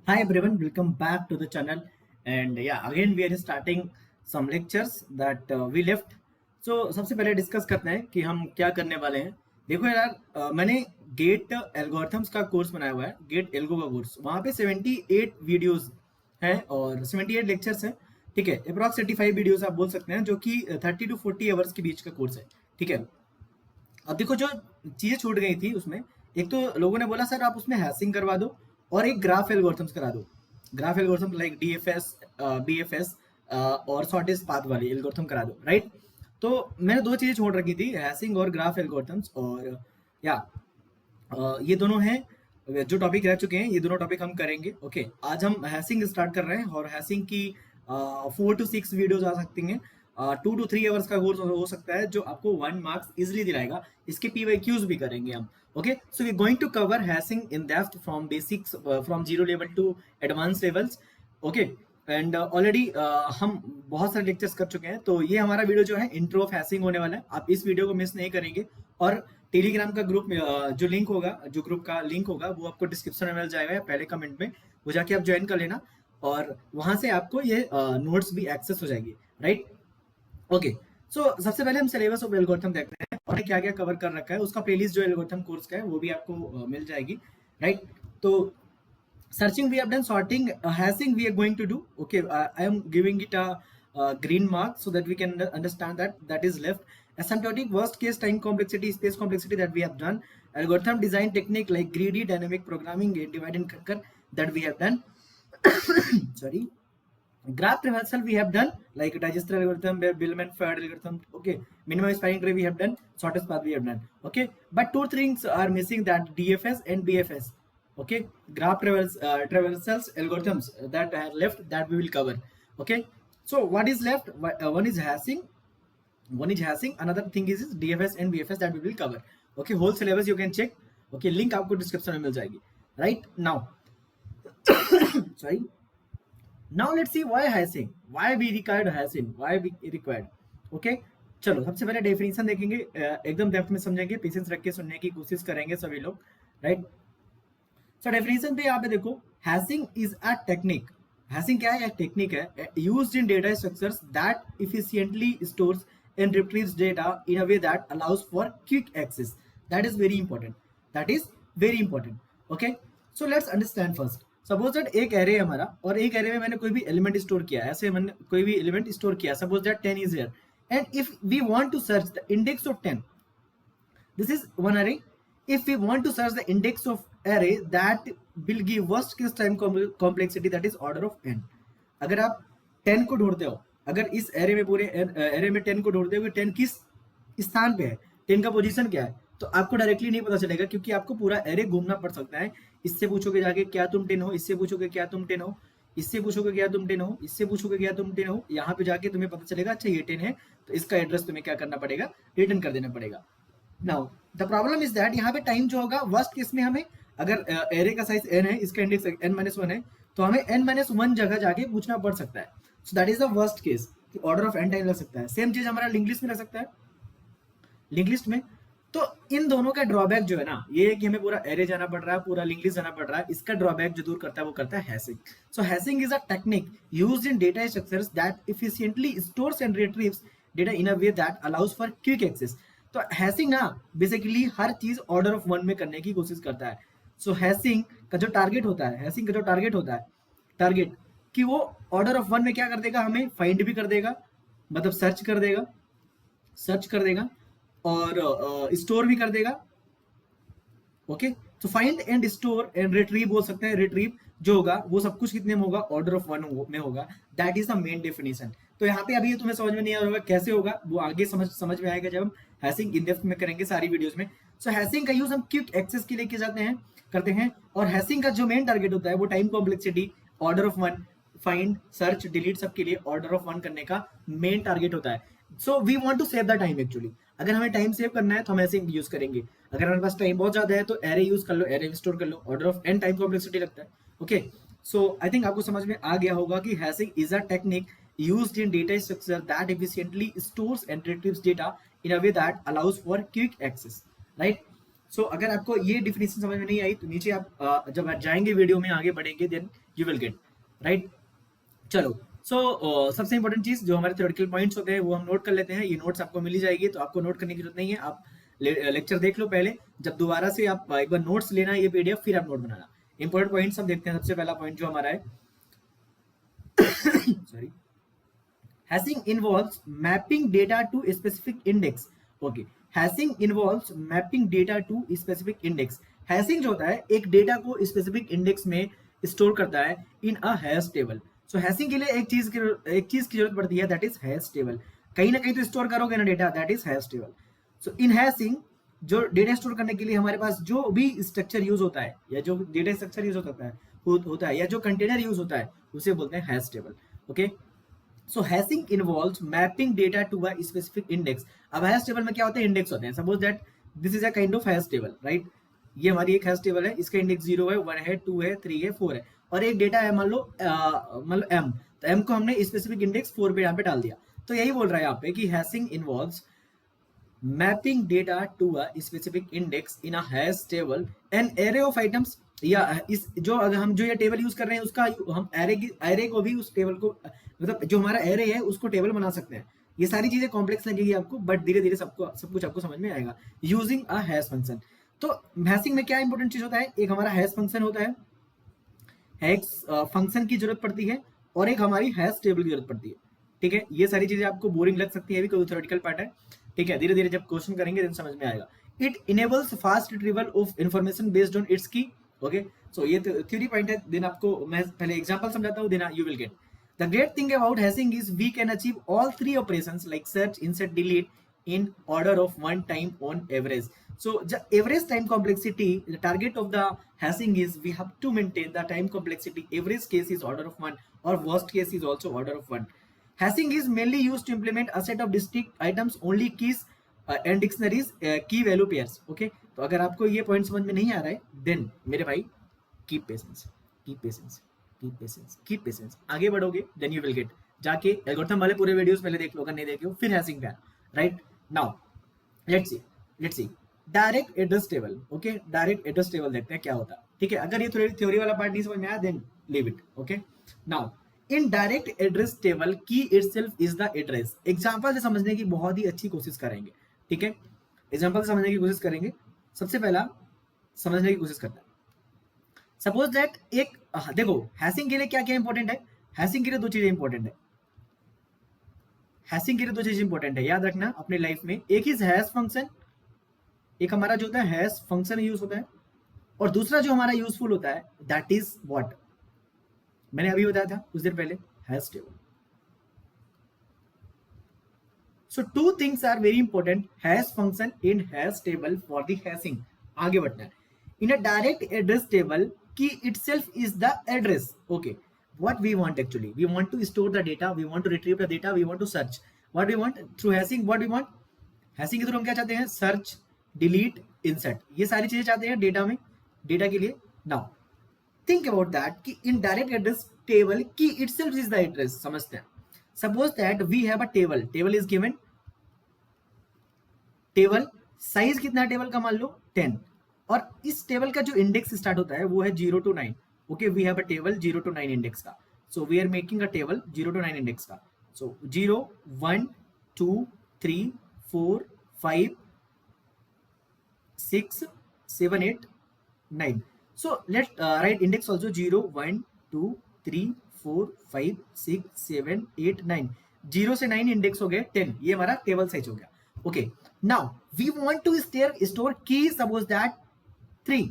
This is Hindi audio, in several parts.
Hi everyone, welcome back to the channel. And yeah, again we are starting some lectures that we left. So सबसे पहले डिस्कस करते हैं कि हम क्या करने वाले हैं। देखो यार, मैंने गेट एल्गोरिथम्स का कोर्स बनाया हुआ है, गेट एल्गो का कोर्स। वहाँ पे 78 वीडियोस हैं और 78 लेक्चर्स हैं। ठीक है, अप्रॉक्स 85 वीडियोस आप बोल सकते हैं, जो कि 30 to 40 आवर्स के बीच का कोर्स है। ठीक है, अब देखो जो चीजें छूट गई थी उसमें, एक तो लोगों ने बोला सर आप उसमें हैशिंग करवा दो और एक ग्राफ एल्गोरिथम्स करा दो। Graph algorithm like DFS, BFS और शॉर्टेस्ट पाथ वाली एल्गोरिथम करा दो, राइट। तो मैंने दो चीजें छोड़ रखी थी, हैशिंग और ग्राफ एल्गोरिथम्स। और या ये दोनों हैं जो टॉपिक रह चुके हैं, ये दोनों टॉपिक हम करेंगे। ओके, आज हम हैशिंग स्टार्ट कर रहे हैं और हैशिंग की 4 to 6 वीडियोज आ सकती हैं। 2 to 3 आवर्स का कोर्स हो सकता है, जो आपको 1 मार्क्स इजिली दिलाएगा। इसके पीवाईक्यूज भी करेंगे हम। Okay, so we going to cover hashing in depth from basics, from 0 level to advance levels. Okay, and already हम बहुत सारे लेक्चर्स कर चुके हैं, तो ये हमारा वीडियो जो है इंट्रो ऑफ हैशिंग होने वाला है। आप इस वीडियो को मिस नहीं करेंगे। और टेलीग्राम का ग्रुप में जो लिंक होगा, जो ग्रुप का लिंक होगा, वो आपको डिस्क्रिप्शन में मिल जाएगा या पहले कमेंट में, वो जाके आप ज्वाइन कर लेना और वहां से आपको ये नोट्स भी एक्सेस हो जाएगी, राइट। ओके, सो सबसे पहले हम सिलेबस ऑफ एल्गोरिथम देखते हैं और क्या क्या कवर कर रखा है। उसका प्लेलिस्ट जो एल्गोरिथम कोर्स का है वो भी आपको मिल जाएगी, राइट। तो searching we have done, sorting, hashing we are going to do. Okay, I am giving it a green mark so that we can understand that is left. Asymptotic worst case time complexity, space complexity, that we have done. Algorithm design technique like greedy dynamic programming, divide and conquer, that we have done. Sorry. Graph traversal we have done, like digester algorithm, Bellman-Ford algorithm. Okay, minimum spanning tree we have done, shortest path we have done. Okay, but two things are missing, that DFS and BFS. Okay, graph traversals algorithms that are left, that we will cover. Okay, so what is left? One is hashing, another thing is DFS and BFS, that we will cover. Okay, whole syllabus you can check. Okay, link आपको डिस्क्रिप्शन में मिल जाएगी, right now. Sorry. Now let's see why hashing, why we required hashing, why we required. Okay, चलो सबसे पहले डेफिनेशन देखेंगे, एकदम डेप्थ में समझेंगे, पेशेंस रख के सुनने की कोशिश करेंगे सभी लोग, राइट। सो डेफिनेशन पे यहाँ पे देखो, हैशिंग इज अ टेक्निक। हैशिंग क्या है? एक टेक्निक है used in data structures that efficiently stores and retrieves data in a way that allows for quick access. That is very important, that is very important. Okay, so let's understand first. Suppose that एक एरे है हमारा, और एक एरे में मैंने कोई भी एलिमेंट स्टोर किया, ऐसे मैंने कोई भी एलिमेंट स्टोर किया। Suppose that 10 is here, and if we want to search the index of 10, this is one array. If we want to search the index of array, that will give worst case time complexity, that is order of n. अगर आप 10 को ढूंढते हो, अगर इस एरे में, पूरे एरे में 10 को ढूंढते हो, 10 किस स्थान पे है, 10 का पोजीशन क्या है, तो आपको डायरेक्टली नहीं पता चलेगा, क्योंकि आपको पूरा एरे घूमना पड़ सकता है। इससे पूछोगे जाके क्या तुम 10 हो, इससे पूछोगे क्या तुम 10 हो, इससे पूछोगे क्या तुम 10 हो, इससे पूछोगे क्या तुम 10 हो, यहाँ पे जाके तुम्हें पता चलेगा अच्छा ये 10 है, तो इसका एड्रेस तुम्हें क्या करना पड़ेगा, रिटर्न कर देना पड़ेगा। Now the problem is that, यहाँ पे टाइम जो होगा वर्स्ट केस में, हमें अगर एरे का साइज n है, इसका इंडेक्स n-1 है, तो हमें n-1 जगह जाके पूछना पड़ सकता है। सो that is the worst case, order of n time लग सकता है। सेम चीज हमारा लिंक लिस्ट में रह सकता है, लिंक लिस्ट में। तो इन दोनों का ड्रॉबैक जो है ना, ये है कि हमें पूरा एरे जाना पड़ रहा है, पूरा लिंक लिस्ट जाना पड़ रहा है। इसका ड्रॉबैक जो दूर करता है वो करता है hashing. So hashing is a technique used in data structures that efficiently stores and retrieves data in a way that allows for quick access. तो हैशिंग ना बेसिकली हर चीज ऑर्डर ऑफ 1 में करने की कोशिश करता है। सो हैशिंग का जो टारगेट होता है, हैशिंग का जो टारगेट होता है, टारगेट कि वो ऑर्डर ऑफ 1 में क्या कर देगा, हमें फाइंड भी कर देगा, मतलब सर्च कर देगा, सर्च कर देगा और स्टोर भी कर देगा। ओके, तो find and store and retrieve बोल सकते हैं। रिट्रीव जो होगा वो सब कुछ कितने में होगा, ऑर्डर ऑफ 1 में होगा। That is the main definition. तो यहाँ पे अभी ये तुम्हें समझ में नहीं आ रहा होगा कैसे होगा, वो आगे समझ में आएगा जब हम हैशिंग इन डेप्थ में करेंगे सारी वीडियोस में। सो हैशिंग का यूज हम क्विक एक्सेस के लिए किए जाते हैं, करते हैं। और हैशिंग का जो मेन टारगेट होता है वो time complexity, order of 1, find, search, delete, सबके लिए ऑर्डर ऑफ 1 करने का मेन टारगेट होता है। So we want to save the time actually. अगर हमें टाइम सेव करना है तो हम हैशिंग यूज करेंगे। अगर हमारे पास टाइम बहुत ज्यादा है तो एरे यूज कर लो, एरे स्टोर कर लो, order of n time complexity लगता है। ओके, सो आई थिंक आपको समझ में आ गया होगा कि hashing is a technique used in data structure that efficiently stores and retrieves data in a way that allows for quick access, right? So अगर आपको ये डिफिनेशन समझ में नहीं आई तो नीचे आप जब जाएंगे वीडियो में आगे बढ़ेंगे, then you will get, right. चलो, सबसे इंपॉर्टेंट चीज जो हमारे थ्योरेटिकल पॉइंट्स होते हैं वो हम नोट कर लेते हैं। ये नोट्स आपको मिल ही जाएगी, तो आपको नोट करने की जरूरत नहीं है। आप लेक्चर देख लो पहले, जब दोबारा से आप एक बार नोट्स लेना ये पीडीएफ, फिर आप नोट बनाना। इंपॉर्टेंट पॉइंट्स हम देखते हैं। सबसे पहला पॉइंट जो हमारा है sorry, hashing involves mapping data to a specific index. Okay, hashing involves mapping data to a specific index. Hashing जो होता है एक डेटा को स्पेसिफिक इंडेक्स में स्टोर करता है in a hash table. So hashing के लिए एक चीज की जरूरत पड़ती है, दैट इज हैश टेबल। कहीं ना कहीं तो स्टोर करोगे ना data, that is hash table. So in hashing जो डेटा स्टोर करने के लिए हमारे पास जो भी स्ट्रक्चर यूज होता है, या जो डेटा स्ट्रक्चर यूज होता है या जो कंटेनर यूज होता है, उसे बोलते हैं hash table. Okay, so hashing involves mapping data to a specific index. अब हैश टेबल में क्या होते हैं, इंडेक्स होते हैं। Suppose that this is a kind of hash table, right. ये हमारी एक हैश टेबल है, इसका इंडेक्स 0 है, 1 है, 2 है, 3 है, 4 है, और एक डेटा है मान लो m, तो m को हमने स्पेसिफिक इंडेक्स 4 पे यहाँ पे डाल दिया। तो यही बोल रहा है यहाँ पे कि hashing involves mapping data to a specific index in a hash table an array of items. या इस जो अगर हम जो ये टेबल यूज कर रहे हैं उसका हम एरे को भी उस टेबल को, मतलब जो हमारा एरे है उसको टेबल बना सकते हैं। ये सारी चीजें कॉम्प्लेक्स लगेगी आपको, बट धीरे धीरे सब कुछ आपको समझ में आएगा यूजिंग अ हैश फंक्शन। तो हैशिंग में क्या इंपॉर्टेंट चीज होता है, एक हमारा हैश फंक्शन होता है, हैश फंक्शन की जरूरत पड़ती है, और एक हमारी हैश टेबल की जरूरत पड़ती है। ठीक है, ये सारी चीजें आपको बोरिंग लग सकती है अभी, कोई थ्योरेटिकल पार्ट है। ठीक है, धीरे धीरे जब क्वेश्चन करेंगे तो समझ में आएगा। It enables fast retrieval of information based on it's की। ओके, सो ये थ्योरी पॉइंट है। देन आपको मैं पहले एग्जांपल समझाता हूँ, then you will get. The great thing about hashing is we can achieve all 3 operations like search, insert, delete in order of 1 time on average. So the average time complexity, the target of the hashing is we have to maintain the time complexity. Average case is order of 1 or worst case is also order of 1. Hashing is mainly used to implement a set of distinct items, only keys and dictionaries, key value pairs. Okay, तो अगर आपको ये पॉइंट समझ में नहीं आ रहा है, देन मेरे भाई keep patience, keep patience, keep patience, keep patience. आगे बढ़ोगे देन यू विल गेट। जाके एल्गोरिथम वाले पूरे वीडियोस पहले देख लो, अगर नहीं देखे हो फिर हैशिंग पे आना, right. Now let's see direct address table. Okay, direct address table देखते हैं क्या होता है। ठीक है, अगर ये थ्योरी वाला पार्ट नहीं समझ में आया then leave it. Okay, now in direct address table की itself is the address. Example से समझने की बहुत ही अच्छी कोशिश करेंगे। ठीक है, एग्जांपल से समझने की कोशिश करेंगे। सबसे पहला समझने की कोशिश करते हैं। सपोज दैट एक देखो हैशिंग के लिए क्या क्या इंपॉर्टेंट है। हैशिंग के लिए दो चीजें इंपॉर्टेंट है। हैशिंग के लिए दो चीज इंपॉर्टेंट है, याद रखना अपने लाइफ में। एक इज हैश फंक्शन, एक हमारा जो होता है हैश फंक्शन यूज होता है, और दूसरा जो हमारा यूजफुल होता है दैट इज व्हाट मैंने अभी बताया था कुछ देर पहले, hash table. So two things are very important, hash function in hash table for the hashing. आगे बढ़ना है। In a direct address table की itself is the address. Okay, what we want actually, we want to store the data, we want to retrieve the data, we want to search, what we want through hashing, what we want hashing के थ्रू हम क्या चाहते हैं, सर्च, डिलीट, इंसर्ट, ये सारी चीजें चाहते हैं डेटा में, डेटा के लिए। नाउ थिंक अबाउट दैट कि इन डायरेक्ट एड्रेस टेबल की इटसेल्फ इज द एड्रेस। समझते हैं। Suppose that we have a table, table is given, table size कितना है टेबल का, मान लो 10, और इस टेबल का जो इंडेक्स स्टार्ट होता है वो है 0 to 9। Okay, we have a table 0 to 9 index का, so we are making a table 0 to 9 index का। So 0 1 2 3 4 5 6 7 8 9। So let's write index also 0 1 2 3 4 5 6 7 8 9। 0 से 9 इंडेक्स हो गए 10, ये हमारा टेबल साइज हो गया। Okay, now we want to store key, suppose that 3,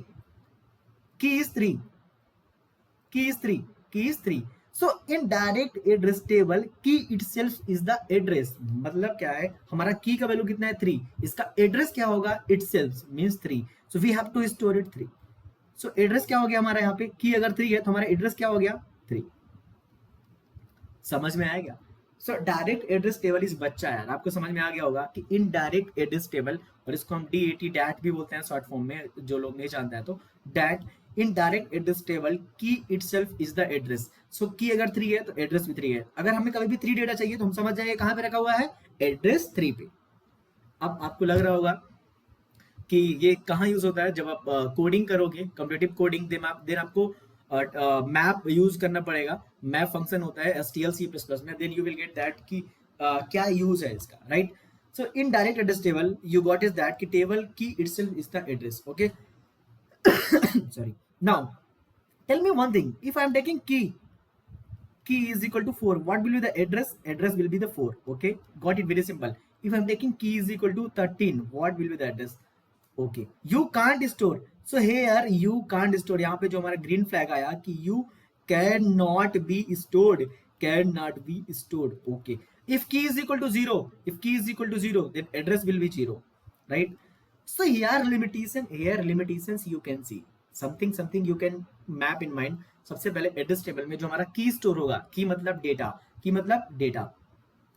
key is 3, key is 3। so in direct address table key itself is the address। मतलब क्या है, हमारा की का वैल्यू कितना है 3, इसका एड्रेस क्या होगा, itself means 3, so we have to store it 3। so address क्या हो गया हमारा, यहाँ पे की अगर 3 है तो हमारा एड्रेस क्या हो गया 3। समझ में आएगा। सो डायरेक्ट एड्रेस टेबल इस बच्चा यार, आपको समझ में आ गया होगा कि इन डायरेक्ट एड्रेस टेबल, और इसको हम DAT डैट भी बोलते हैं शॉर्ट फॉर्म में, जो लोग नहीं जानते हैं तो that. In direct address table की इटसेल्फ इज द एड्रेस। सो की अगर 3 है तो एड्रेस भी 3 है। अगर हमें कभी भी 3 डेटा चाहिए तो हम समझ जाएंगे कहां पे रखा हुआ है, एड्रेस 3 पे। अब आपको लग रहा होगा कि ये कहाँ यूज होता है, जब आप कोडिंग करोगे, कंप्यूटिव कोडिंग, देन आपको मैप यूज करना पड़ेगा, मैप फंक्शन होता है STL C++ में, then you will get that कि क्या यूज है इसका, right? So in direct address table you got is that कि टेबल की itself is the address, okay? Sorry. Now tell me one thing, if I am taking key is equal to 4, what will be the address? Address will be the 4, okay? Got it? Very simple. If I am taking key is equal to 13, what will be the address? Okay, you can't store. So here you can't store, यहाँ पे जो हमारा ग्रीन फ्लैग आया कि you cannot be stored, cannot be stored, okay? If key is equal to 0, if key is equal to 0, then address will be 0, right? So here limitations you can see something you can map in mind. सबसे पहले एड्रेस टेबल में जो हमारा की स्टोर होगा, की मतलब डेटा, की मतलब डेटा,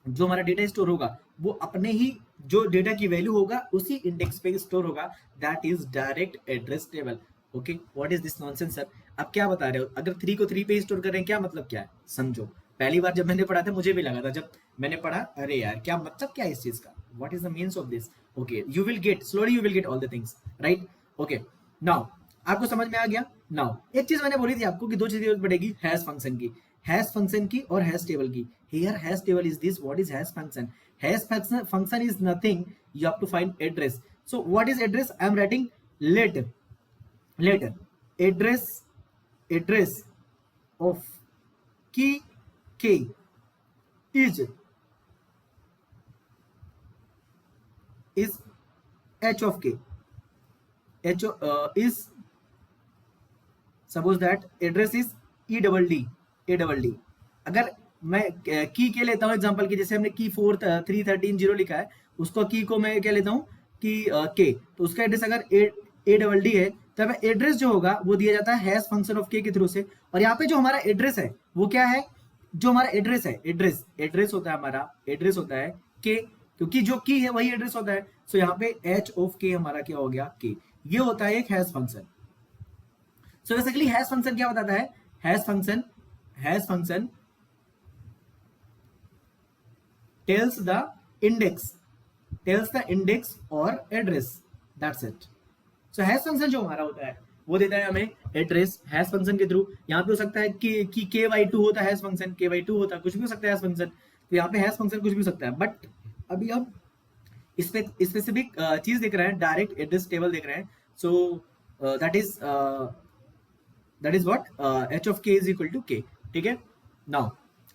जो हमारा डेटा स्टोर होगा वो अपने ही जो डेटा की वैल्यू होगा उसी इंडेक्स पे स्टोर होगा, that is direct address table, okay? What is this nonsense sir? अब क्या बता रहे हो? अगर 3 को 3 पे स्टोर कर रहे हैं, क्या मतलब क्या है समझो। पहली बार जब मैंने पढ़ा था मुझे भी लगा था, जब मैंने पढ़ा अरे यार क्या मतलब क्या है इस चीज का, what is the means of this, okay? You will gate slowly, you will get all the things, right? Okay, now आपको समझ में आ गया। नाउ एक चीज मैंने बोली थी आपको कि दो चीजें जरूरत पड़ेगी हैश फंक्शन की, हैश फंक्शन की और हैश टेबल की। Here hash table is this, what is hash function? Hash function is nothing, you have to find address. So what is address? I am writing let address of key k is h of k, is suppose that address is e double d। अगर मैं की के लेता हूं एग्जांपल की, जैसे हमने की 4 3 13 0 लिखा है, उसको की को मैं क्या लेता हूं कि के, तो उसका एड्रेस अगर ए डबल डी है तब एड्रेस जो होगा वो दिया जाता है हैश फंक्शन ऑफ के के थ्रू से। और यहाँ पे जो हमारा एड्रेस है वो क्या है? जो हमारा एड्रेस है, एड्रेस होता है हमारा, एड्रेस होता है के, क्योंकि जो की है वही एड्रेस होता है। सो यहाँ पे एच ऑफ के हमारा क्या हो गया? के। ये होता है एक hash function. So basically hash function क्या बताता है? Hash function tells the index or address, that's it. So hash function जो हमारा होता है वो देता है हमें एड्रेस हैश फंक्शन के थ्रू। यहाँ पे हो सकता है कि ky2 होता है हैश फंक्शन, ky2 होता है, कुछ भी हो सकता है हैश फंक्शन। तो यहाँ पे हैश फंक्शन कुछ भी हो सकता है, बट अभी हम इस पे स्पेसिफिक चीज देख रहे हैं, डायरेक्ट एड्रेस टेबल देख रहे हैं। So that is what h of k is equal to k, ठीक है? Now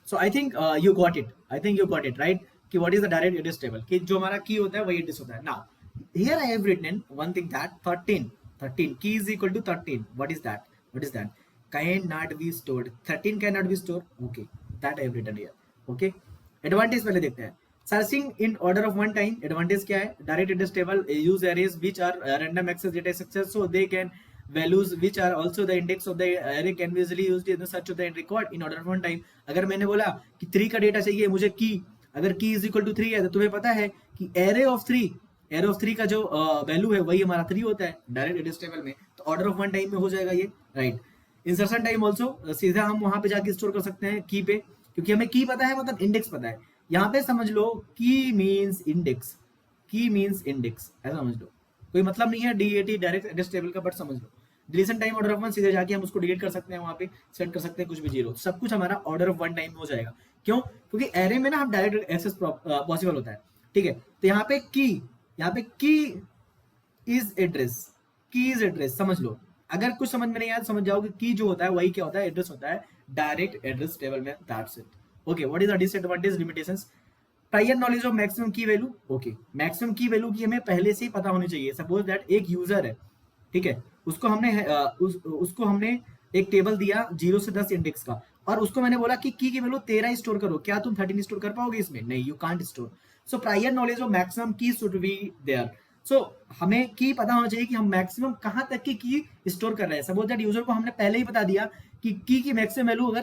so I think you got it, right? कि what is the direct address table, कि जो हमारा की होता है वही एड्रेस होता है। Now here I have written one thing that 13 key is equal to 13, what is that? Can not be stored, 13 can not be stored, okay, that I have written here, okay? Advantage पहले देखते हैं। Searching in order of one time, advantage क्या है? Direct address table use arrays which are random access data structure, so they can values which are also the index of the array can be easily used in the search of the record in order of one time। अगर मैंने बोला कि 3 का डेटा चाहिए मुझे की, अगर की इज इक्वल टू 3 है तो तुम्हें पता है कि एरे ऑफ 3 का जो वैल्यू है वही हमारा 3 होता है डायरेक्ट एड्रेस टेबल में। तो ऑर्डर ऑफ वन टाइम में हो जाएगा ये, राइट? इंसर्शन टाइम ऑल्सो सीधा हम वहां पे जाके स्टोर कर सकते हैं की पे, क्योंकि हमें की पता है, मतलब इंडेक्स पता है। यहाँ पे समझ लो की मीन्स इंडेक्स, ऐसा समझ लो, कोई मतलब नहीं है DAT डायरेक्ट एड्रेस टेबल का, बट समझ लो deletion time order of one, सीधे जाके हम उसको डिलीट कर सकते हैं, वहां पे सेट कर सकते हैं कुछ भी 0, सब कुछ हमारा ऑर्डर ऑफ वन टाइम में हो जाएगा। क्यों? क्योंकि एरे में ना हम डायरेक्ट एक्सेस पॉसिबल होता है, ठीक है? तो यहाँ पे की इज एड्रेस, समझ लो। अगर कुछ समझ में नहीं आया समझ जाओ कि की जो होता है वही क्या होता है? एड्रेस होता है डायरेक्ट एड्रेस टेबल में, that's it, okay? What is the disadvantage, limitations? Prior knowledge of maximum key value, okay? Maximum key value की हमें पहले से ही पता होनी चाहिए। सपोज दैट एक यूजर है, ठीक है, उसको हमने एक टेबल दिया 0 से 10 इंडेक्स का, और उसको मैंने बोला कि की वैल्यू 13 स्टोर करो, क्या तुम 13 स्टोर कर पाओगे इसमें? नहीं, you can't store. So prior knowledge of maximum की शुड बी देयर। सो हमें की पता होना चाहिए कि हम मैक्सिमम कहां तक की स्टोर कर रहे हैं। सपोज दैट यूजर को हमने पहले ही बता दिया कि की मैक्सिमम वैल्यू अगर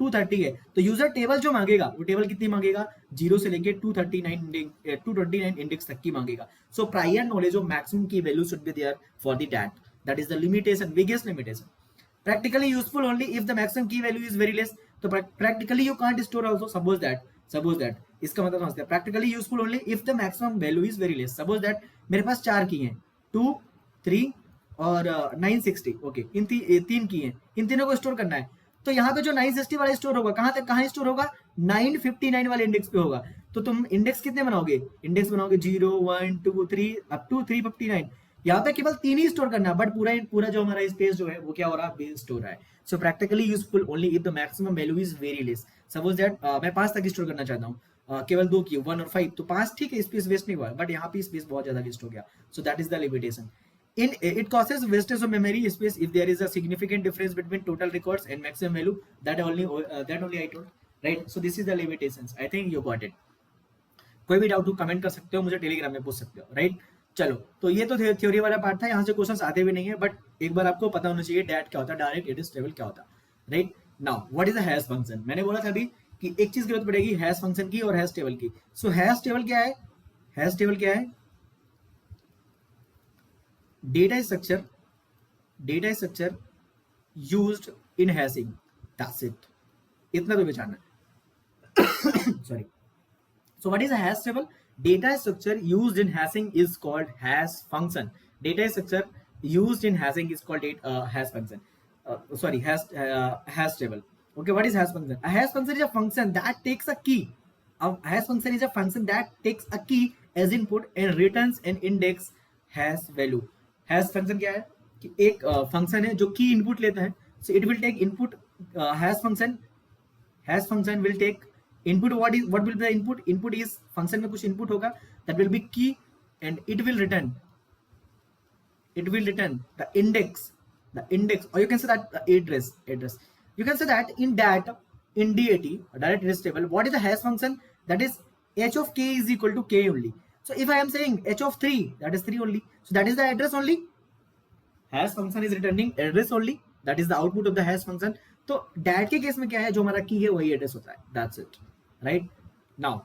230 है, तो यूजर टेबल जो मांगेगा वो टेबल कितनी मांगेगा? 0 से लेके 229 इंडेक्स तक की मांगेगा। So prior knowledge of maximum key value should be there for the DAT, that is the limitation, biggest limitation. Practically useful only if the maximum key value is very less, तो practically you can't store also। suppose that इसका मतलब समझते हैं, practically useful only if the maximum value is very less। suppose that मेरे पास 4 की हैं, 2 3 और 960, ओके, तीन की हैं, इन तीनों को स्टोर करना है। तो यहाँ पे जो 960 वाला स्टोर होगा कहाँ तक, कहाँ स्टोर होगा, 959 वाले इंडेक्स पे होगा। तो तुम इंडेक्स कितने बनाओगे, इंडेक्स बनाओगे 0 1 2 3 अप टू 359। यहाँ पे केवल तीन ही स्टोर करना है, बट पूरा जो हमारा स्पेस जो है वो क्या हो रहा है, बेस स्टोर है। So practically useful only if the maximum value is very less. Suppose that मैं 5 तक स्टोर करना चाहता हूँ, केवल 2 की 1 और 5, तो 5 ठीक है, स्पेस वेस्ट नहीं हुआ, बट यहाँ पे स्पेस बहुत ज्यादा वेस्ट हो गया। सो that is the limitation. It causes wastage of memory space if there is a significant difference between total records and maximum value. That only I told, right? So this is the limitations. I think you got it. कोई भी डाउट हो कमेंट कर सकते हो, मुझे टेलीग्राम में पूछ सकते हो, राइट? चलो, तो ये तो थ्योरी वाला पार्ट था, यहाँ से क्वेश्चंस आते भी नहीं है, बट एक बार आपको पता होना चाहिए डैट क्या होता है, डायरेक्ट एड्रेस टेबल क्या होता है, right? Now what is the hash function? मैंने बोला था अभी कि एक चीज जरूरत पड़ेगी, हैश फंक्शन की और हैश टेबल की। सो हैश टेबल क्या है, हैश टेबल क्या है, data structure used in hashing, that's it, इतना तो पहचानना है। Sorry. So what is a hash table? Data structure used in hashing is called hash function. Data structure used in hashing is called hash function. Hash table. Okay, what is hash function? A hash function is a function that takes a key. A hash function is a function that takes a key as input and returns an index hash value. Hash function क्या है कि एक फंक्शन है जो की इनपुट लेता है, so it will take input, hash function will take input, what will be the input, input is function में कुछ इनपुट होगा, that will be key, and it will return the index, or you can say that address, you can say that in DAT, in DAT, direct address table, what is the hash function? That is h of k is equal to k only. So if I am saying h of 3, that is 3 only, so that is the address only. Hash function is returning address only, that is the output of the hash function. तो dat के केस में क्या है, जो हमारा की है वही एड्रेस होता है, that's it, right? Now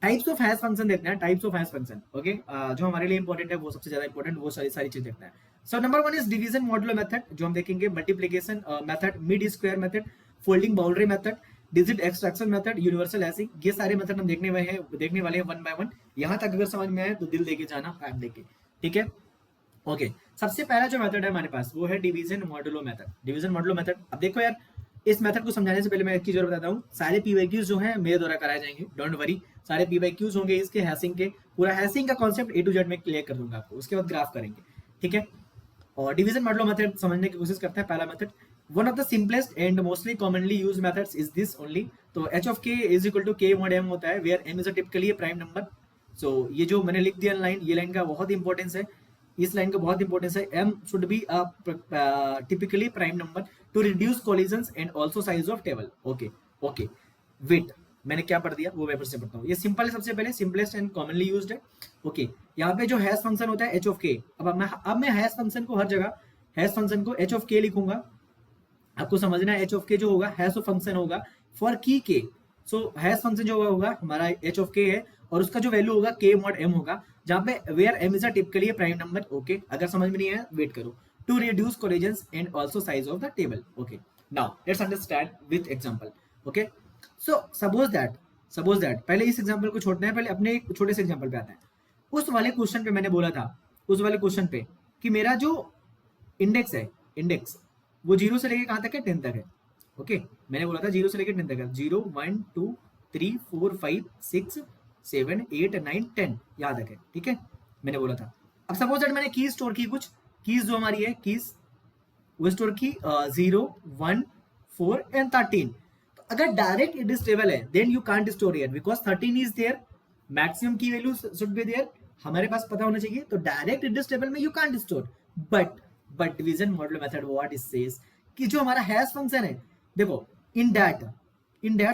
types of hash function देखते हैं, types of hash function, okay, जो हमारे लिए इंपॉर्टेंट है वो सबसे ज्यादा इंपॉर्टेंट, वो सारी चीज देखते हैं। So number 1 is division modulo method, जो हम देखेंगे, multiplication method, mid square method, folding boundary method, digit extraction method, universal hashing, ये सारे मेथड हम देखने वाले हैं वन बाय वन। यहाँ तक अगर समझ में आए तो दिल देके जाना, पैप देके, ठीक है, ओके। सबसे पहला जो मेथड है हमारे पास वो है division modulo method. Division modulo method, अब देखो यार, इस मेथड को समझाने से पहले मैं एक चीज और बताता हूँ, सारे पीवाईक्यूज जो हैं मेरे द्वारा कराए जाएंगे, डोंट वरी, सारे पीवाईक्यूज होंगे इसके हैशिंग के, पूरा हैशिंग का कॉन्सेप्ट A to Z में क्लियर कर दूंगा आपको, उसके बाद ग्राफ करेंगे, ठीक है। और डिवीजन मॉडुलो मेथड समझने की कोशिश करते हैं। पहला method, one of the simplest and mostly commonly used methods is this only. तो h of k is equal to k mod m होता है, where m is a typically prime number. So ये जो मैंने लिख दिया लाइन, ये लाइन का बहुत इंपॉर्टेंस है, इस लाइन का बहुत इंपॉर्टेंस है, m should be a typically prime number to reduce collisions and also size of table. Okay, wait, मैंने क्या पढ़ दिया वो मैं फिर से पढ़ता हूँ। ये सिंपल है, सबसे पहले सिंपलेस्ट एंड कॉमनली यूज्ड है, ओके। यहाँ पे जो हैश फंक्शन होता है h of k, अब मैं हैश फंक्शन को हर जगह, हैश फंक्शन को h of k लिखूंगा। आपको समझना है h of k जो होगा हैश ऑफ फंक्शन होगा फॉर की k। सो हैश फंक्शन जो होगा हमारा h of k है, और उसका जो वैल्यू होगा k mod m होगा, जहाँ पे where m is a typically prime number, okay. अगर समझ में नहीं आया वेट करो, to reduce collisions and also size of the table, okay. Now let's understand with example, okay. So suppose that पहले इस एग्जांपल को छोड़ते हैं, पहले अपने एक छोटे से एग्जांपल पे आते हैं। उस वाले क्वेश्चन पे मैंने बोला था, उस वाले क्वेश्चन पे कि मेरा जो इंडेक्स है, इंडेक्स वो 0 से लेके कहाँ तक है, 10 तक है, ओके। मैंने बोला था 0 से लेके 10 तक है, 0 1 2 3 4 5 6 7 8 9 10 यहाँ तक है, ठीक है, मैंने बोला था। अब सपोज दैट मैंने की स्टोर की, कुछ कीज जो हमारी है, कीज वो स्टोर की 0 1 4 एंड 13। तो अगर डायरेक्ट एड्रेस टेबल है then you can't store here because 13 is there, maximum key value should be there, हमारे पास पता होना चाहिए। तो डायरेक्ट एड्रेस टेबल में you can't store, but division modulo method what it says कि जो हमारा हैश फंक्शन है, देखो इन दैट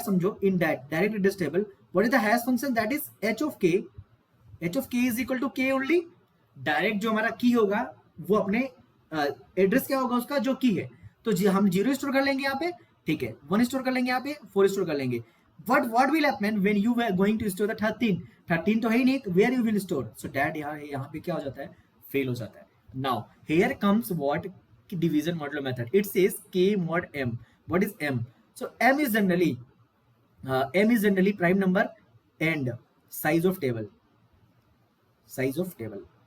समझो, in that direct address table what is the hash function, that is h of k is equal to k only. Direct जो हमारा की होगा वो अपने एड्रेस क्या होगा उसका, जो की है, तो हम 0 स्टोर कर लेंगे यहाँ पे, ठीक है, 1 स्टोर कर लेंगे यहाँ पे, 4 स्टोर कर लेंगे। what will happen when you were going to store the 13 तो है ही नहीं, where you will store, so that यहाँ पे क्या हो जाता है, फेल हो जाता है। now here comes what division modulo method, it says k mod m, what is m, so m is generally prime number and size of table,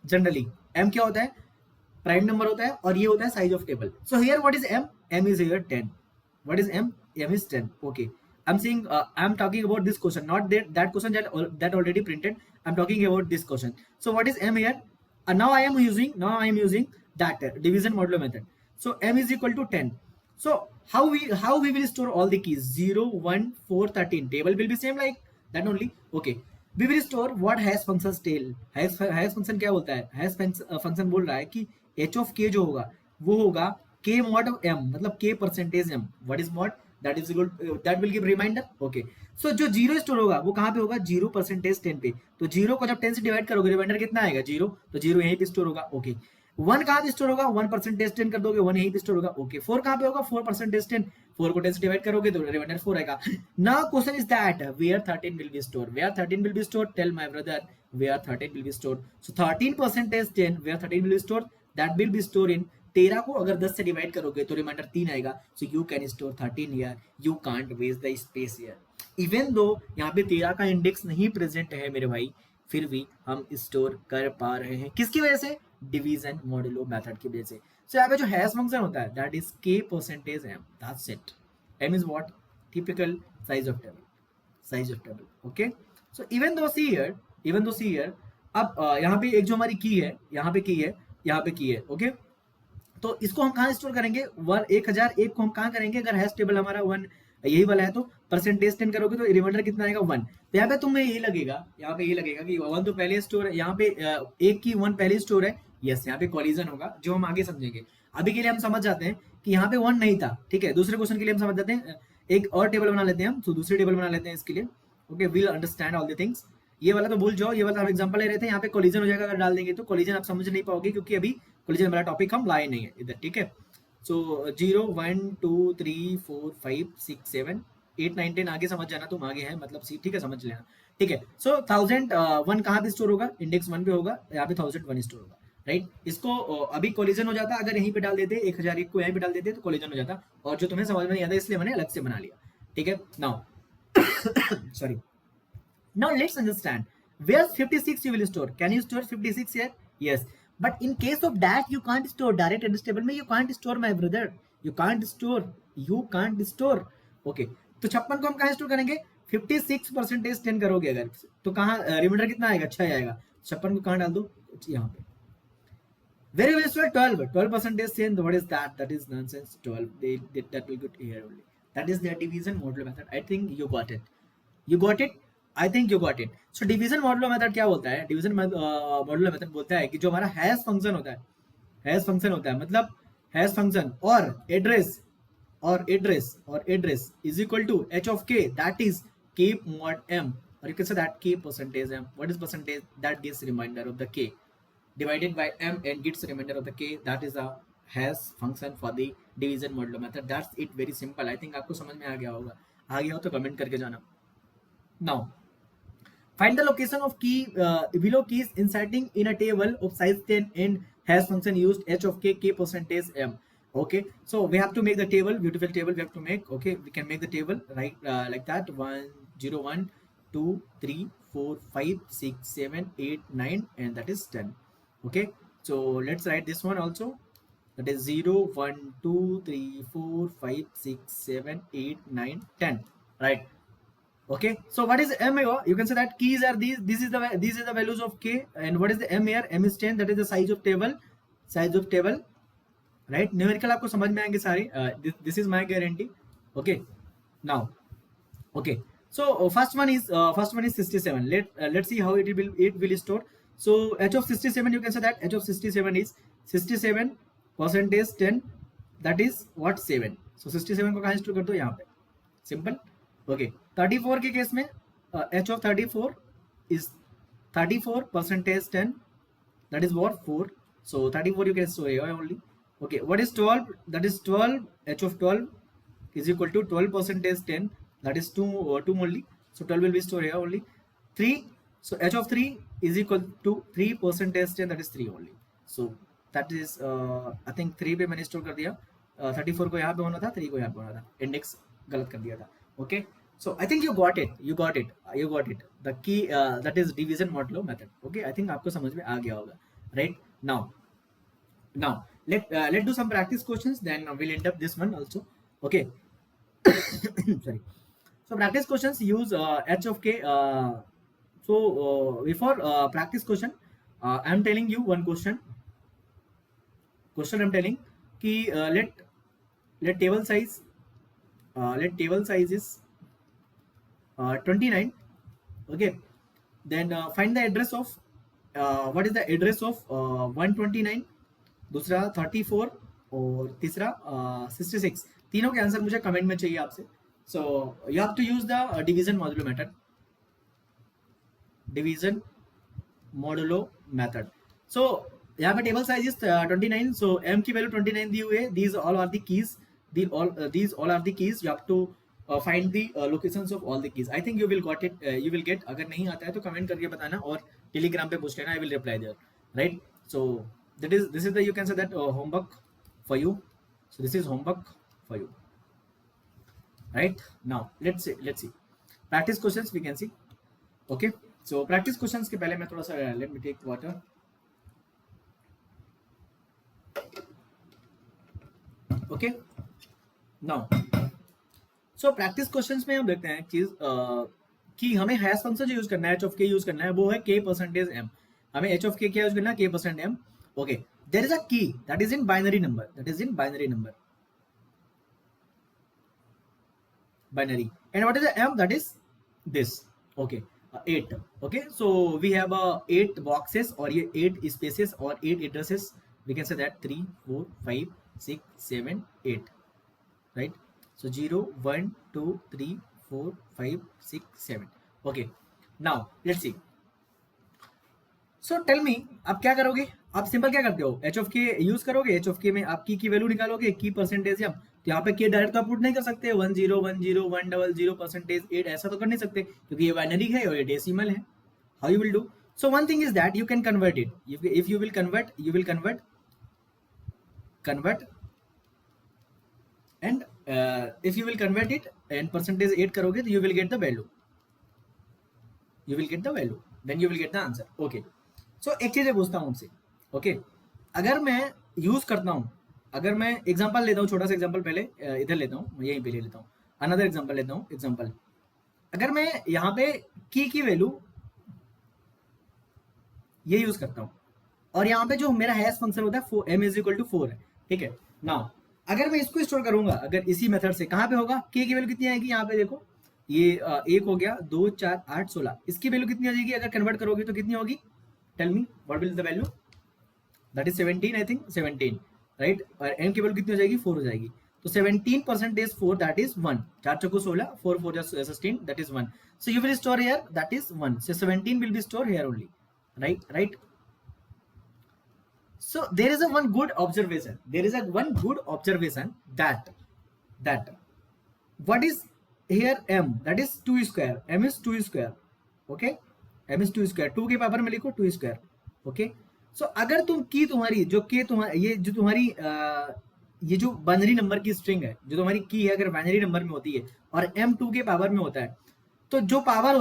generally m क्या होता है, प्राइम नंबर होता है और ये होता है size of table. So here what is m? m is here 10. What is m? m is 10. Okay, I'm saying I'm talking about this question, not that question that already printed. I'm talking about this question. So what is m here? Now I am using that division modulo method. So m is equal to 10. So how we will store all the keys? 0 1 4 13. Table will be same like that only. Okay, we will store what hash functions tail. hash function क्या बोलता है? hash function बोल रहा है कि h of k जो होगा वो होगा k mod of m, मतलब k percentage m. what is mod? that is equal that will give reminder. okay, so जो जीरो स्टोर होगा वो कहाँ पे होगा? 0% 10 पे. तो जीरो को जब 10 से डिवाइड करोगे रिमाइंडर कितना आएगा? जीरो. तो जीरो यहीं पे स्टोर होगा. ओके, 1 कहाँ पे स्टोर होगा? 1% 10 कर दोगे 1 यहीं पे स्टोर होगा. ओके, 4 कहाँ पे होगा? 4% 10. 4 को 10 से डिवाइड करोगे तो रिमाइंडर 4 आएगा. Now question is that where 13 will be store? Where 13 will be store? Tell my brother, where 13 will be store? So 13% 10, where 13 will be store? That will be store in 13 को अगर 10 से डिवाइड करोगे तो रिमाइंडर 3 आएगा. So you can store 13 here. You can't waste the space here. Even though यहाँ पे 13 का इंडेक्स नहीं प्रेजेंट है मेरे भाई, फिर भी हम स्टोर कर पा रहे हैं. किसकी वजह से? डिवीजन मॉड्यूलो मेथड की वजह से. सो यहाँ पे जो हैश फंक्शन होता है that is k percentage m. That's it. m is what? Typical size of table. okay, so even though see here अब यहाँ पे एक जो हमारी की है, यहाँ पे की है. ओके, तो इसको हम कहाँ स्टोर करेंगे? 1001 को हम कहाँ करेंगे? अगर हैश टेबल हमारा 1 यही वाला है तो परसेंटेज 10 करोगे तो रिमाइंडर कितना आएगा? 1. तो यहाँ पे तुम्हें यही लगेगा कि 1 तो पहले स्टोर है, यहाँ पे एक की 1 पहले स्टोर है. यस, यहाँ पे कॉलिजन होगा जो हम आगे समझेंगे. अभी के लिए हम समझ जाते हैं कि यहाँ पे 1 नहीं था. ठीक है, दूसरे क्वेश्चन के लिए हम समझ जाते हैं. एक और टेबल बना लेते हैं हम, तो दूसरी टेबल बना लेते हैं इसके लिए. Okay, we'll understand all the things. ये वाला तो भूल जाओ, ये वाला हम एग्जांपल ले रहे थे. यहाँ पे कॉलिजन हो जाएगा अगर डाल देंगे तो. कॉलिजन आप समझ नहीं पाओगे क्योंकि अभी कॉलिजन वाला टॉपिक हम लाए नहीं है इधर. ठीक है, सो 0 1 2 3 4 5 6 7 8 9 10 आगे समझ जाना, तुम आगे हैं मतलब सी. ठीक है, समझ लेना. ठीक है, सो 1001 कहाँ पे स्टोर होगा? इंडेक्स 1 पे होगा. यहाँ पे 1001 स्टोर होगा. राइट, इसको अभी कोलिजन हो जाता अगर यहीं पे डाल देते, 1001 को यहीं पे डाल देते तो कोलिजन हो जाता. और जो तुम्हें समझ में नहीं आता इसलिए मैंने अलग से बना लिया. ठीक है, now sorry, now let's understand where 56 you will store. Can you store 56 here? Yes, but in case of that you can't store direct address table में. You can't store my brother, you can't store. Okay, तो 56 को हम कहाँ स्टोर करेंगे? 56% 10 करोगे अगर तो कहाँ रिमाइंडर कितना आएगा? 6 आएगा. 56 को कहाँ डाल दो? यहाँ पे. Very well, so 12% 10. What is that? That is nonsense. 12. That will get here only. That is their division modulo method. I think you got it. I think you got it. So division modulo method क्या बोलता है? Division modulo method बोलता है कि जो हमारा हैश फंक्शन होता है मतलब हैश फंक्शन और address is equal to h of k, that is k mod m, or you can say that k percentage m. What is percentage? That gives remainder of the k divided by m and gets remainder of the k. That is a hash function for the division modulo method. That's it, very simple. I think आपको समझ में आ गया होगा. आ गया हो तो कमेंट करके जाना. Now find the location of key below keys inserting in a table of size 10 and hash function used h of k percentage m. Okay, so we have to make the table, beautiful table we have to make. Okay, we can make the table right like that. 1 0 1 2 3 4 5 6 7 8 9 and that is 10. Okay, so let's write this one also. That is 0 1 2 3 4 5 6 7 8 9 10. Right. Okay, so what is m here? You can say that keys are these. This is the values of k. And what is the m here? M is 10. That is the size of table. Right, numerical आपको समझ में आएंगे सारे. This is my guarantee. Okay, now okay, so first one is 67. Let's see how it will store. So h of 67, you can say that h of 67 is 67% 10, that is what 7. So 67 को कहाँ स्टोर कर दो? यहाँ पे. सिंपल. ओके, 34 के केस में h of 34 is 34% 10, that is what 4. So 34 you can store here only. Okay, what is 12? That is 12. H of 12 is equal to 12% 10, that is 2 only. So 12 will be stored here only. 3. So h of 3 is equal to 3% 10, that is 3 only. So that is I think 3 पे मैंने स्टोर कर दिया. 34 को यहाँ पे होना था, 3 को यहाँ पे होना था. इंडेक्स गलत कर दिया था. Okay, so I think you got it. The key that is division modulo method. Okay, I think आपको समझ में आ गया होगा. Right, now now let's do some practice questions, then we'll end up this one also. Okay. Sorry. So practice questions use h of k. Before practice question, I'm telling you one question I'm telling कि let table size is 29. Okay, then find the address of what is the address of 129, दूसरा 34 और तीसरा 66. तीनों के आंसर मुझे कमेंट में चाहिए आपसे. So you have to use the division modulo method. So यहाँ पे table size is 29. So m की वैल्यू 29 दी हुई है. these all are the keys you have to find the locations of all the keys. I think you will get. अगर नहीं आता है तो कमेंट करके बताना और टेलीग्राम पे पूछ लेना. I will reply there, right? So this is the, you can say that homework for you. So this is homework for you, right? Now let's see practice questions we can see. Okay, so practice questions के पहले मैं थोड़ा सा let me take water. Okay, now so practice questions में हम देखते हैं चीज कि हमें हैश फंक्शन जो यूज करना है, h of k यूज करना है, वो है k % m. हमें h of k क्या यूज करना है? k % m. Okay, there is a key that is in binary number. Binary. And what is the m? That is this. Okay, 8. Okay, so we have 8 boxes or 8 spaces or 8 addresses. We can say that 3, 4, 5, 6, 7, 8. Right? So 0, 1, 2, 3, 4, 5, 6, 7. Okay, now let's see. So tell me, आप क्या करोगे? आप सिंपल क्या करते हो? h of k यूज करोगे. h of k में आप की वैल्यू निकालोगे, की परसेंटेज या तो यहाँ पे k डायरेक्ट तो पुट नहीं कर सकते. 10 10 100 परसेंटेज 8 ऐसा तो कर नहीं सकते क्योंकि ये बाइनरी है और ये डेसिमल है. How you will do? So one thing is that you can convert it. If you will convert and if you will convert it and percentage 8 करोगे तो you will get the value. Then you will get the answer. Okay. So एक चीज पूछता हूँ आपसे. Okay. अगर मैं यूज करता हूँ, अगर मैं एग्जांपल लेता हूँ, छोटा सा एग्जांपल पहले इधर लेता हूँ, मैं यहीं पे ले लेता हूँ. अनदर एग्जांपल लेता हूँ. एग्जांपल अगर मैं यहाँ पे की वैल्यू ये यूज करता हूँ और यहाँ पे जो मेरा हैश फंक्शन होता है m इज इक्वल टू 4 है. ठीक है. नाउ अगर मैं इसको स्टोर करूंगा, अगर इसी मेथड से, कहाँ पे होगा? k की वैल्यू कितनी आएगी? यहाँ पे देखो, ये 1 हो गया, 2 4 8 16. इसकी वैल्यू कितनी आ जाएगी अगर कन्वर्ट करोगे तो? कितनी होगी? Tell me what will the value? That is 17. I think 17, right? और m की वैल्यू कितनी हो जाएगी? 4 हो जाएगी. तो 17% 4, दैट इज 1. 4 चौको 16, 4 4 16, that is 1. So you will store here, that is 1. So 17 will be store here only, right? So there is a one good observation. That what is here m? That is 2 square. m is 2 square. Okay, m is 2 square. 2 के पावर में लिखो 2 square. Okay. So अगर तुम की तुम्हारी जो के तुम्हारी ये जो तुम्हारी ये जो बाइनरी नंबर की स्ट्रिंग है, जो तुम्हारी की है, अगर बाइनरी नंबर में होती है और m 2 के पावर में होता है, तो जो पावर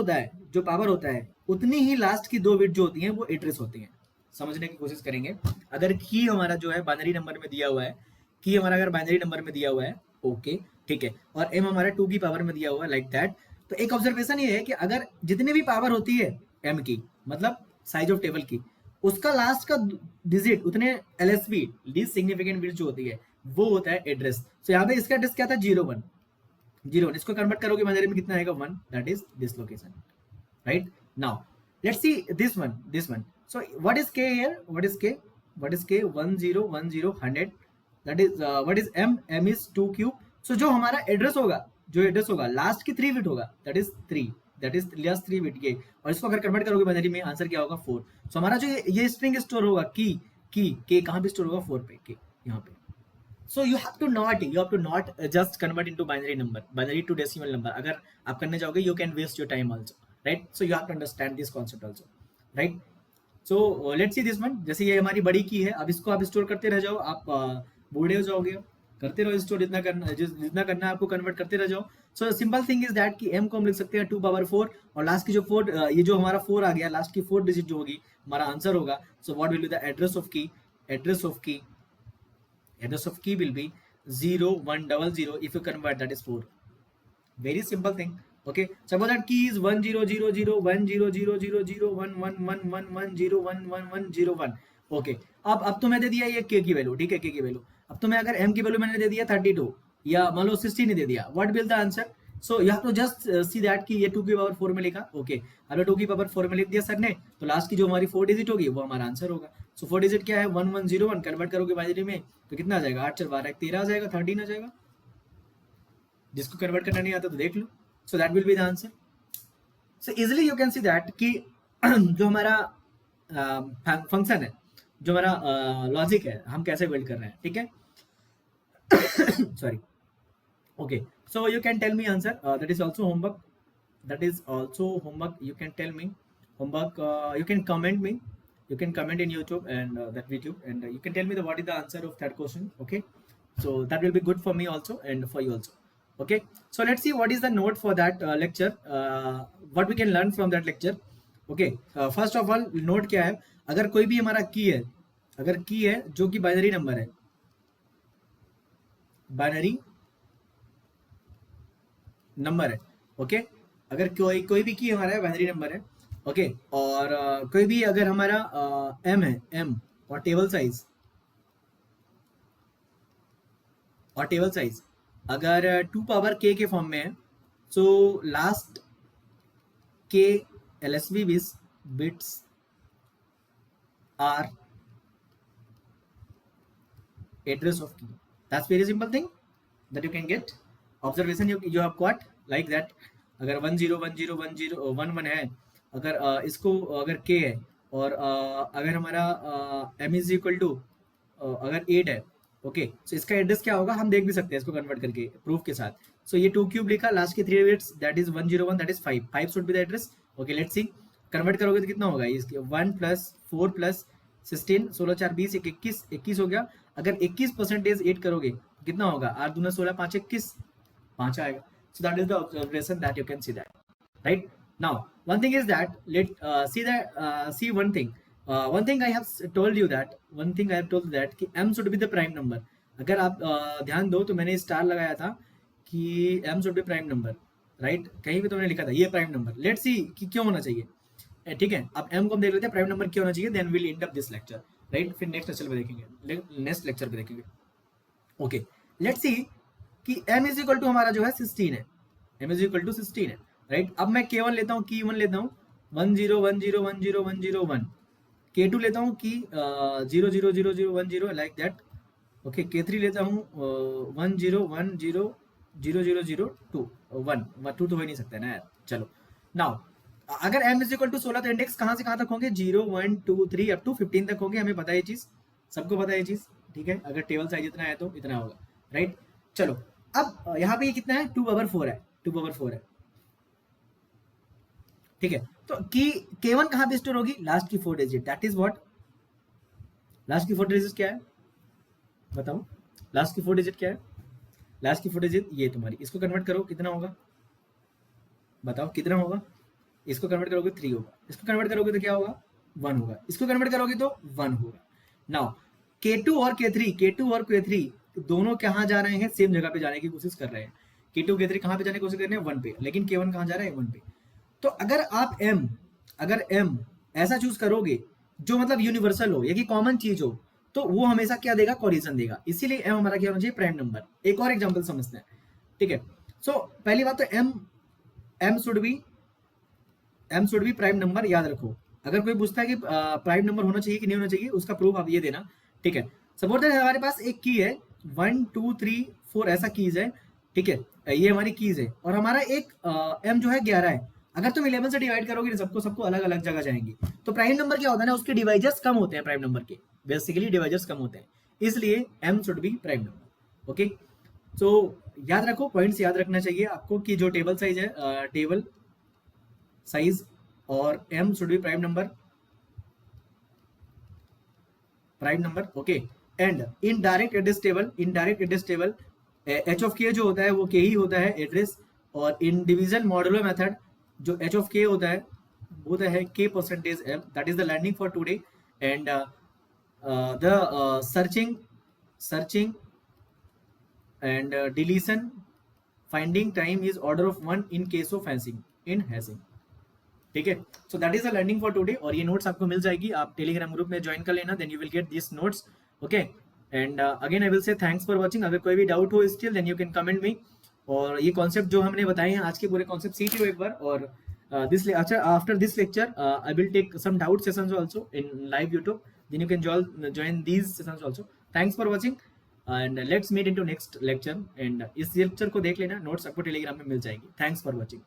होता है उतनी ही लास्ट की 2 बिट जो होती हैं वो एड्रेस होती हैं. समझने की कोशिश करेंगे. अगर की हमारा जो है बाइनरी नंबर में दिया हुआ है, ओके, ठीक है, और m हमारा 2 की पावर में दिया हुआ है, लाइक दैट. तो एक ऑब्जर्वेशन ये है कि अगर जितनी भी पावर होती है m की, मतलब साइज ऑफ टेबल की, उसका लास्ट का डिजिट उतने LSB, लीस्ट सिग्निफिकेंट बिट जो होती है, वो होता है एड्रेस. तो यहाँ पे इसका एड्रेस क्या था? 01. इसको कन्वर्ट करोगे बाइनरी में कितना आएगा? 1. That is this location, right? Now let's see this one. So what is k here? What is k? 10 10 100. That is what is m? M is 2 cube. So जो हमारा एड्रेस होगा लास्ट की 3 बिट होगा, that is 3 लास्ट 3 बिट के, और इसको अगर कन्वर्ट करोगे बाइनरी में, आंसर क्या होगा? 4. सो हमारा जो ये स्ट्रिंग स्टोर होगा की कहाँ पे स्टोर होगा? 4 पे, के यहाँ पे. So you have to not just convert into binary to decimal number. अगर आप करने जाओगे you can waste your time also, right? So you have to understand this concept also, right? So let's see this one. जैसे ये हमारी बड़ी की है, अब इसको आप स्टोर करते रह जाओ, आप बूढ़े हो जाओगे. करते रहो स्टोर, जितना करना है आपको कन्वर्ट करते रह जाओ. So simple thing is that कि m को हम लिख सकते हैं 2 पावर 4, और लास्ट की जो 4, ये जो हमारा 4 आ गया, लास्ट की 4 डिजिट जो होगी हमारा आंसर होगा. So what will be the address of की? address of key will be 0100. If you convert, that is 4. Very simple thing. Okay, suppose that key is 100010001111101101. Okay, अब तो मैं दे दिया ये k की वैल्यू, ठीक है, k की वैल्यू. अब तो मैं अगर m की वैल्यू मैंने दे दिया 32 या मान लो 16 ही दे दिया, what will the answer? So you have to just see that कि ये 2 की पावर 4 में लिखा. ओके, अब 2 की पावर 4 में लिख दिया सर ने, तो लास्ट की जो हमारी 4 डिजिट होगी वो हमारा आंसर होगा. सो 4 डिजिट क्या है? 1101. कन्वर्ट करोगे बाइनरी में तो कितना आ जाएगा? 8 4 12 13 आ जाएगा, 13 आ जाएगा. जिसको कन्वर्ट करना नहीं आता तो देख लो. So that will be the answer. So easily you can see that कि जो हमारा फंक्शन है, जो हमारा लॉजिक है, हम कैसे बिल्ड कर रहे हैं. ठीक है, sorry. Okay, so you can tell me answer. That is also homework. You can tell me homework. You can comment me. You can comment in YouTube and that video, and you can tell me what is the answer of that question. Okay, so that will be good for me also and for you also. Okay, so let's see what is the note for that lecture. What we can learn from that lecture. Okay, first of all, note क्या है? अगर कोई भी हमारा की है, अगर की है जो कि बाइनरी नंबर है, बाइनरी नंबर है. ओके, अगर कोई भी की हमारा बाइनरी नंबर है. ओके, और कोई भी अगर हमारा m है, m और टेबल साइज अगर 2 पावर k के फॉर्म में है, so last k LSB bits are address of key. That's very simple thing that you can get. Observation you have got like that. अगर 10101011 है, अगर इसको अगर k है, और अगर हमारा m इज इक्वल टू अगर 8 है. ओके, सो इसका एड्रेस क्या होगा हम देख भी सकते हैं इसको कन्वर्ट करके प्रूफ के साथ. सो ये 2 क्यूब लिखा, लास्ट के 3 bits that is 101, that is 5 should be the address. Okay, let's see. Convert करोगे तो कितना होगा? इसके 1 + 4 + 16 16 4 20 21 हो गया. अगर 21% 8 करोगे तो कितना होगा? 8 दूना 16 5 21 5 आएगा. सो that is the observation that you can see that. Right now one thing is that see one thing. I have told you that कि m should be the prime number. अगर आप ध्यान दो तो मैंने स्टार लगाया था कि m should be prime number. Right, कहीं भी तो मैंने लिखा था ये प्राइम नंबर. लेट्स सी कि क्यों होना चाहिए. ठीक है, अब m को हम देख लेते हैं प्राइम नंबर क्यों होना चाहिए. Then will end up this lecture. Right, फिर नेक्स्ट लेक्चर पे देखेंगे. ओके, लेट्स सी कि m इज इक्वल टू हमारा जो है 16 है. m इज इक्वल टू 16 है. राइट, अब मैं k1 लेता हूँ, की 1 लेता हूँ 1010101001. k2 लेता हूँ की 000010 लाइक दैट. ओके, k3 लेता हूँ 10100002 1 2 तो हो ही नहीं सकता ना यार. चलो नाउ अगर m इज इक्वल टू 16 तो इंडेक्स कहाँ से कहाँ तक होंगे? 0 1 2 3 अप टू 15 तक होंगे. हमें पता है ये चीज, सबको पता है ये चीज. ठीक है, अगर टेबल साइज इतना है तो इतना होगा. राइट, चलो अब यहाँ पे ये कितना है? 2 पावर 4 है. 2 पावर 4 है. ठीक है, तो की k1 कहाँ पे स्टोर होगी? लास्ट की 4 digit. That is what? Last की 4 डिजिट क्या है बताओ? लास्ट की 4 डिजिट क्या है? लास्ट की 4 डिजिट ये तुम्हारी. इसको कन्वर्ट करो कितना होगा बताओ? कितना होगा? इसको कन्वर्ट करोगे 3 होगा. इसको कन्वर्ट करोगे तो क्या होगा? 1 होगा. इसको कन्वर्ट करोगे तो 1 होगा. नाउ k2 और k3 दोनों कहाँ जा रहे हैं? सेम जगह पे जाने की कोशिश कर रहे हैं. k2 k3 कहाँ पे जाने की कोशिश कर रहे हैं? 1 पे. लेकिन k1 कहाँ जा रहा है? 1 पे. तो अगर आप m ऐसा चूज करोगे जो मतलब यूनिवर्सल हो या कि कॉमन चीज हो, तो वो हमेशा क्या देगा? कोरिलेशन देगा. इसीलिए m हमारा क्या होना चाहिए? Prime number. एक और एग्जांपल समझते हैं. ठीक है, सो पहली बात तो m should be prime number. याद रखो, अगर कोई पूछता है कि प्राइम नंबर होना चाहिए कि नहीं होना चाहिए, उसका प्रूफ आप ये देना. ठीक है, सपोज दैट हमारे पास एक की है 1 2 3 4 ऐसा कीज है. ठीक है, ये हमारी कीज है और हमारा एक m जो है 11 है. अगर तुम 11 से डिवाइड करोगे सबको अलग अलग जगह जाएंगी. तो प्राइम नंबर क्या होता है ना, उसके डिवाइजर्स कम होते हैं. प्राइम नंबर के बेसिकली डिवाइजर्स कम होते हैं, इसलिए m should be prime number. Okay, so याद रखो, पॉइंट्स याद रखना चाहिए आपको कि जो टेबल साइज है, टेबल साइज और m should be prime number. Okay, and in direct address table h of k जो होता है वो k ही होता है एड्रेस. और इन डिवीजन मॉडुलो मेथड जो h ऑफ k होता है वो होता है k %m. That is the learning for today. And the searching searching and deletion, finding time is order of 1 in case of hashing. ठीक है, सो that is a learning for today. और ये नोट्स आपको मिल जाएगी, आप टेलीग्राम ग्रुप में ज्वाइन कर लेना, then you will get this notes. Okay, and again I will say thanks for watching. अगर कोई भी डाउट हो still then you can comment me. और ये कॉन्सेप्ट जो हमने बताए हैं आज के पूरे कॉन्सेप्ट सीख लो एक बार। और दिस अच्छा after this lecture I will take some doubt sessions also in live YouTube, then you can join these sessions also. Thanks for watching and let's meet into next lecture। and इस लेक्चर को देख लेना, नोट्स आपको टेलीग्राम में मिल जाएगी। Thanks for watching.